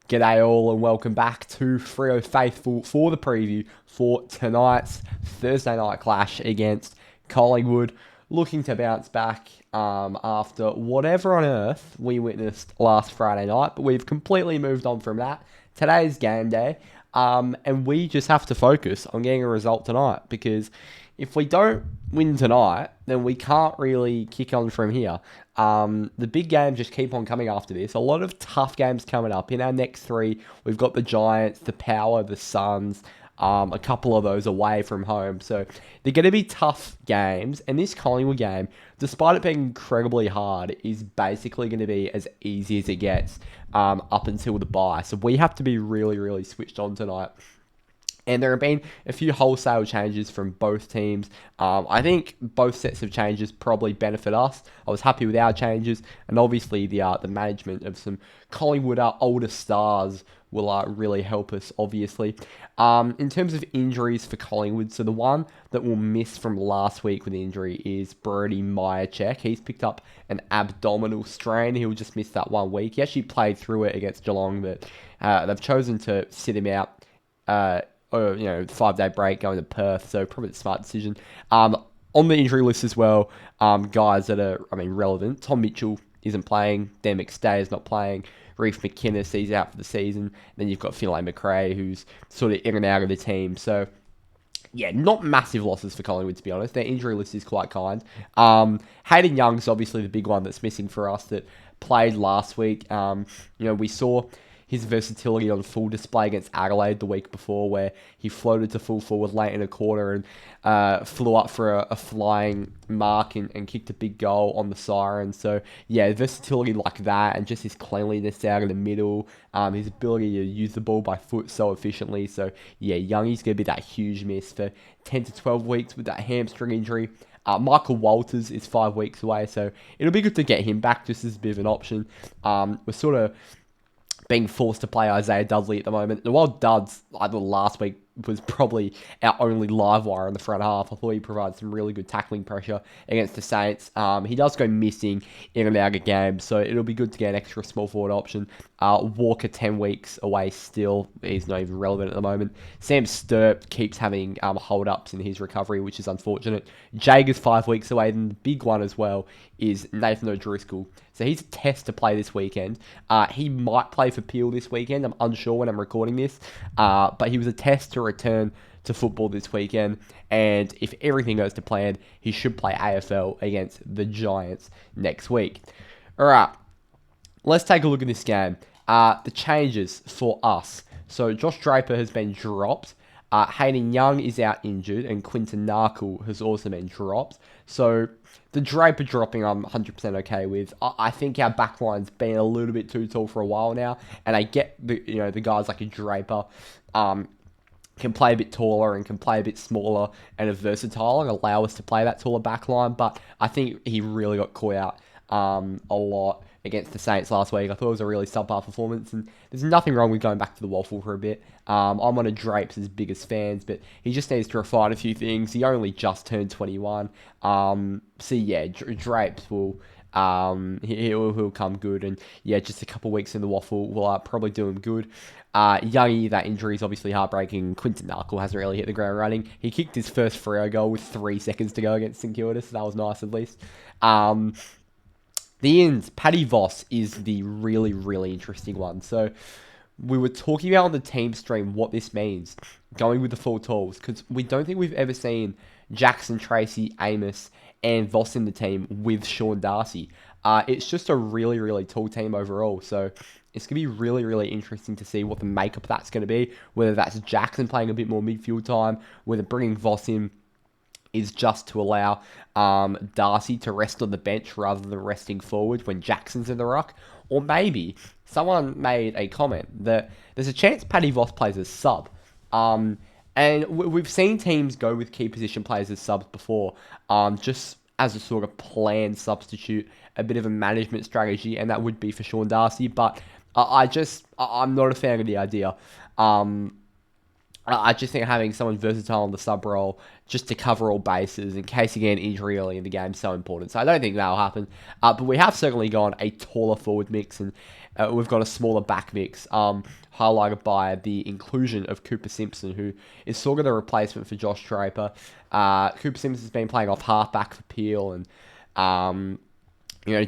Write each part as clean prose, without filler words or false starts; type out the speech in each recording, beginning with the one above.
G'day all and welcome back to Freo Faithful for the preview for tonight's Thursday night clash against Collingwood. Looking to bounce back after whatever on earth we witnessed last Friday night, but we've completely moved on from that. Today's game day, and we just have to focus on getting a result tonight, because if we don't win tonight, then we can't really kick on from here. The big games just keep on coming after this. A lot of tough games coming up. In our next three, we've got the Giants, the Power, the Suns, a couple of those away from home. So they're going to be tough games. And this Collingwood game, despite it being incredibly hard, is basically going to be as easy as it gets up until the bye. So we have to be really, really switched on tonight. And there have been a few wholesale changes from both teams. I think both sets of changes probably benefit us. I was happy with our changes. And obviously the management of some Collingwood older stars will really help us, obviously. In terms of injuries for Collingwood, so the one that we'll miss from last week with injury is Brody Myercheck. He's picked up an abdominal strain. He'll just miss that 1 week. He actually played through it against Geelong, but they've chosen to sit him out. Or, 5-day break going to Perth, so probably a smart decision. On the injury list as well, guys that are, relevant. Tom Mitchell isn't playing. Dan McStay is not playing. Reece McInnes, he's out for the season. Then you've got Finlay McRae, who's sort of in and out of the team. So, yeah, not massive losses for Collingwood, to be honest. Their injury list is quite kind. Hayden Young's obviously the big one that's missing for us that played last week. We saw his versatility on full display against Adelaide the week before, where he floated to full forward late in a quarter and flew up for a flying mark and kicked a big goal on the siren. So, yeah, versatility like that and just his cleanliness out of the middle, his ability to use the ball by foot so efficiently. So, yeah, Youngie's going to be that huge miss for 10 to 12 weeks with that hamstring injury. Michael Walters is 5 weeks away, so it'll be good to get him back just as a bit of an option. We're sort of being forced to play Isaiah Dudley at the moment. And while Duds, I thought last week was probably our only live wire in the front half, I thought he provided some really good tackling pressure against the Saints. He does go missing in and out of games, so it'll be good to get an extra small forward option. Walker 10 weeks away still. He's not even relevant at the moment. Sam Sturt keeps having hold-ups in his recovery, which is unfortunate. Jager's 5 weeks away, and the big one as well is Nathan O'Driscoll. So he's a test to play this weekend. He might play for Peel this weekend. I'm unsure when I'm recording this. But he was a test to return to football this weekend. And if everything goes to plan, he should play AFL against the Giants next week. All right, let's take a look at this game. The changes for us. So Josh Draper has been dropped. Hayden Young is out injured, and Quinton Narkle has also been dropped. So the Draper dropping I'm 100% okay with. I think our backline's been a little bit too tall for a while now, and I get the guys like a Draper can play a bit taller and can play a bit smaller and are versatile and allow us to play that taller backline, but I think he really got caught out a lot against the Saints last week. I thought it was a really subpar performance, and there's nothing wrong with going back to the waffle for a bit. I'm one of Drape's biggest fans, but he just needs to refine a few things. He only just turned 21. So yeah, Drapes will he'll come good, and yeah, just a couple of weeks in the waffle will probably do him good. Youngie, that injury is obviously heartbreaking. Quinton Narkle hasn't really hit the ground running. He kicked his first Freo goal with 3 seconds to go against St Kilda, so that was nice at least. The ins, Paddy Voss is the really, really interesting one. So we were talking about on the team stream what this means, going with the full tools, because we don't think we've ever seen Jackson, Tracy, Amos, and Voss in the team with Sean Darcy. It's just a really, really tall team overall. So it's going to be really, really interesting to see what the makeup of that's going to be, whether that's Jackson playing a bit more midfield time, whether bringing Voss in is just to allow Darcy to rest on the bench rather than resting forward when Jackson's in the ruck. Or maybe someone made a comment that there's a chance Paddy Voss plays as sub. And we've seen teams go with key position players as subs before, just as a sort of planned substitute, a bit of a management strategy, and that would be for Sean Darcy. But I'm not a fan of the idea. I just think having someone versatile in the sub role just to cover all bases in case you get an injury early in the game is so important. So I don't think that'll happen. But we have certainly gone a taller forward mix and we've got a smaller back mix, highlighted by the inclusion of Cooper Simpson, who is sort of the replacement for Josh Draper. Cooper Simpson has been playing off halfback for Peel and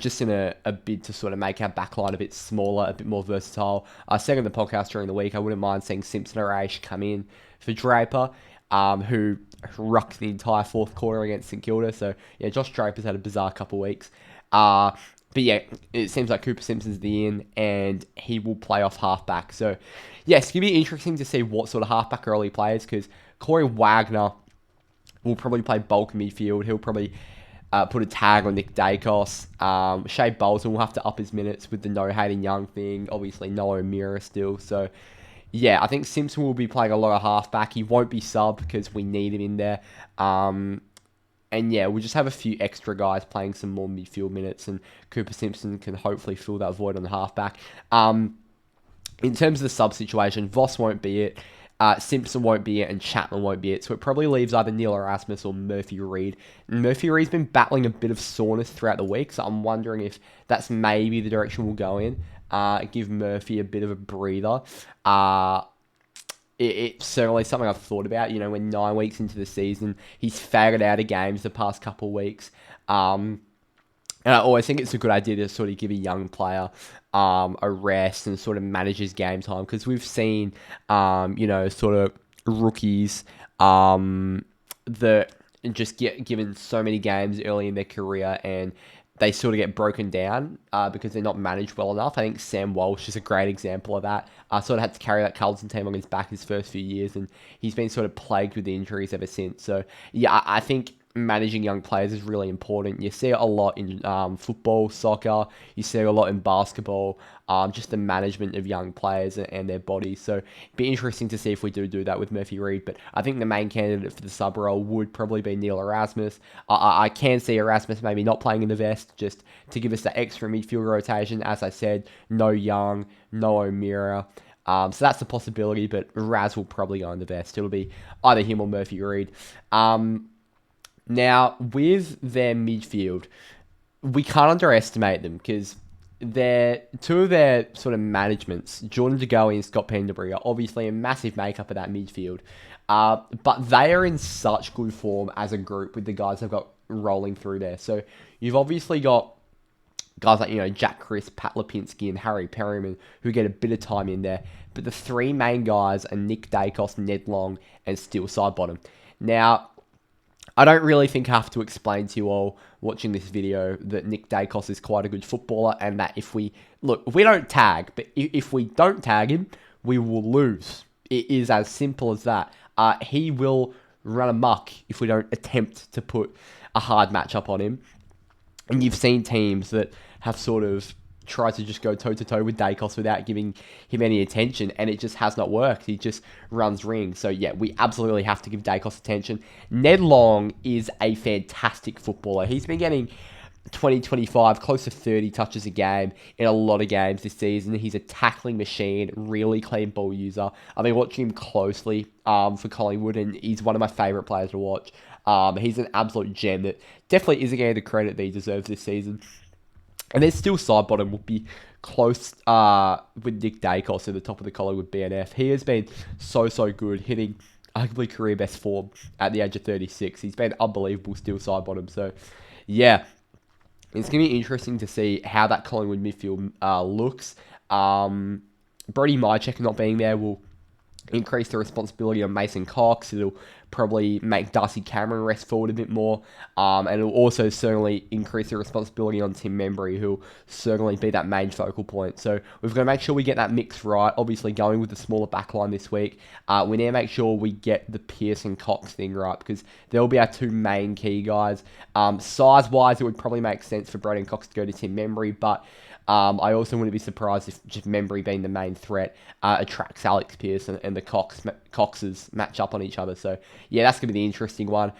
just in a bid to sort of make our backline a bit smaller, a bit more versatile. I said in the podcast during the week, I wouldn't mind seeing Simpson or Aish come in for Draper, who rucked the entire fourth quarter against St Kilda. So, yeah, Josh Draper's had a bizarre couple of weeks. But yeah, it seems like Cooper Simpson's the in, and he will play off halfback. So, yes, it's going to be interesting to see what sort of halfback early plays, because Corey Wagner will probably play bulk midfield. He'll probably put a tag on Nick Dacos. Shea Bolton will have to up his minutes with the no Hayden Young thing. Obviously, no O'Meara still. So, yeah, I think Simpson will be playing a lot of halfback. He won't be sub because we need him in there. And yeah, we'll just have a few extra guys playing some more midfield minutes, and Cooper Simpson can hopefully fill that void on the halfback. In terms of the sub situation, Voss won't be it, Simpson won't be it, and Chapman won't be it. So it probably leaves either Neil Erasmus or Murphy Reid. Murphy Reid's been battling a bit of soreness throughout the week, so I'm wondering if that's maybe the direction we'll go in. Give Murphy a bit of a breather. It's certainly something I've thought about. We're 9 weeks into the season. He's figured out of games the past couple of weeks. And I always think it's a good idea to sort of give a young player a rest and sort of manage his game time. Because we've seen, sort of rookies that just get given so many games early in their career and they sort of get broken down because they're not managed well enough. I think Sam Walsh is a great example of that. Sort of had to carry that Carlton team on his back his first few years, and he's been sort of plagued with injuries ever since. So, yeah, I think managing young players is really important. You see it a lot in football, soccer. You see it a lot in basketball, just the management of young players and their bodies. So it'd be interesting to see if we do that with Murphy Reid. But I think the main candidate for the sub role would probably be Neil Erasmus. I can see Erasmus maybe not playing in the vest just to give us that extra midfield rotation. As I said, no Young, no O'Meara. So that's a possibility, but Raz will probably go in the vest. It'll be either him or Murphy Reid. Now, with their midfield, we can't underestimate them because two of their sort of managements, Jordan De Goey and Scott Penderbury, are obviously a massive makeup of that midfield. But they are in such good form as a group with the guys they've got rolling through there. So you've obviously got guys like, Jack Crisp, Pat Lipinski, and Harry Perryman who get a bit of time in there. But the three main guys are Nick Dacos, Ned Long, and Steele Sidebottom. Now, I don't really think I have to explain to you all watching this video that Nick Dacos is quite a good footballer and that if we don't tag, but if we don't tag him, we will lose. It is as simple as that. He will run amok if we don't attempt to put a hard matchup on him. And you've seen teams that have sort of tried to just go toe-to-toe with Dacos without giving him any attention, and it just has not worked. He just runs rings. So, yeah, we absolutely have to give Dacos attention. Ned Long is a fantastic footballer. He's been getting 20, 25, close to 30 touches a game in a lot of games this season. He's a tackling machine, really clean ball user. I've been watching him closely for Collingwood, and he's one of my favourite players to watch. He's an absolute gem that definitely isn't getting the credit that he deserves this season. And then still Sidebottom will be close with Nick Dacos at the top of the Collingwood BNF. He has been so good, hitting arguably career best form at the age of 36. He's been unbelievable still Sidebottom. So, yeah, it's going to be interesting to see how that Collingwood midfield looks. Brody Mychek not being there will increase the responsibility on Mason Cox. It'll probably make Darcy Cameron rest forward a bit more. And it'll also certainly increase the responsibility on Tim Membry, who'll certainly be that main focal point. So we've got to make sure we get that mix right. Obviously, going with the smaller backline this week, we need to make sure we get the Pearce and Cox thing right, because they'll be our two main key guys. Size-wise, it would probably make sense for Brody and Cox to go to Tim Membry, but I also wouldn't be surprised if just Membry being the main threat attracts Alex Pearce and the Coxes match up on each other. So, yeah, that's going to be the interesting one.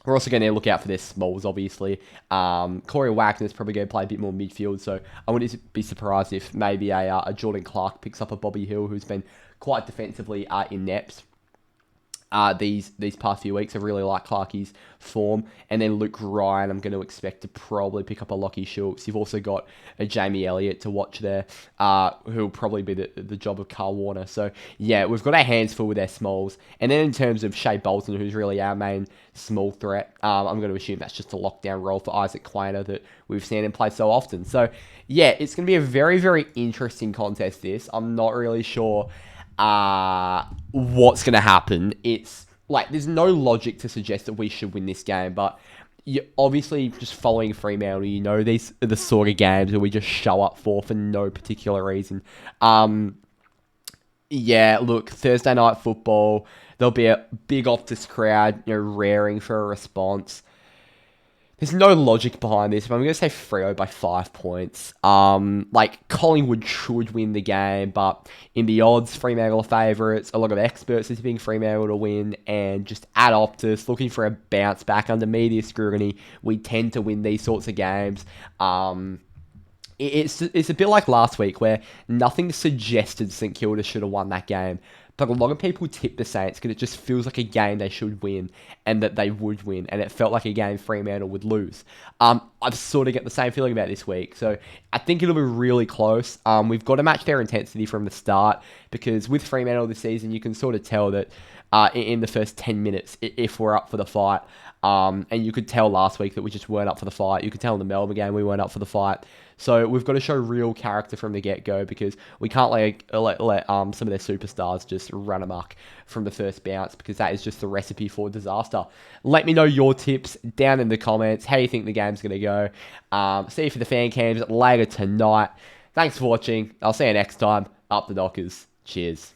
We're also going to look out for their smalls, obviously. Corey Wagner's probably going to play a bit more midfield, so I wouldn't be surprised if maybe a Jordan Clark picks up a Bobby Hill, who's been quite defensively inept these past few weeks. I really like Clarkie's form. And then Luke Ryan, I'm going to expect to probably pick up a Lockie Schultz. You've also got a Jamie Elliott to watch there, who'll probably be the job of Carl Warner. So, yeah, we've got our hands full with our smalls. And then in terms of Shea Bolton, who's really our main small threat, I'm going to assume that's just a lockdown role for Isaac Quainer that we've seen him play so often. So, yeah, it's going to be a very, very interesting contest, this. I'm not really sure what's going to happen. It's like there's no logic to suggest that we should win this game, but you obviously just following Fremantle, you know these are the sort of games where we just show up for no particular reason. Yeah, look, Thursday night football, there'll be a big Optus crowd, raring for a response. There's no logic behind this, but I'm going to say Freo by 5 points. Like, Collingwood should win the game, but in the odds, Fremantle are favourites. A lot of experts are tipping Fremantle to win, and just at Optus, looking for a bounce back under media scrutiny. We tend to win these sorts of games. It's a bit like last week, where nothing suggested St Kilda should have won that game. But a lot of people tip the Saints because it just feels like a game they should win and that they would win. And it felt like a game Fremantle would lose. I've sort of get the same feeling about this week. So I think it'll be really close. We've got to match their intensity from the start because with Fremantle this season, you can sort of tell that in the first 10 minutes if we're up for the fight. And you could tell last week that we just weren't up for the fight. You could tell in the Melbourne game we weren't up for the fight. So we've got to show real character from the get-go because we can't let some of their superstars just run amok from the first bounce because that is just the recipe for disaster. Let me know your tips down in the comments. How you think the game's going to go. See you for the fan cams later tonight. Thanks for watching. I'll see you next time. Up the Dockers. Cheers.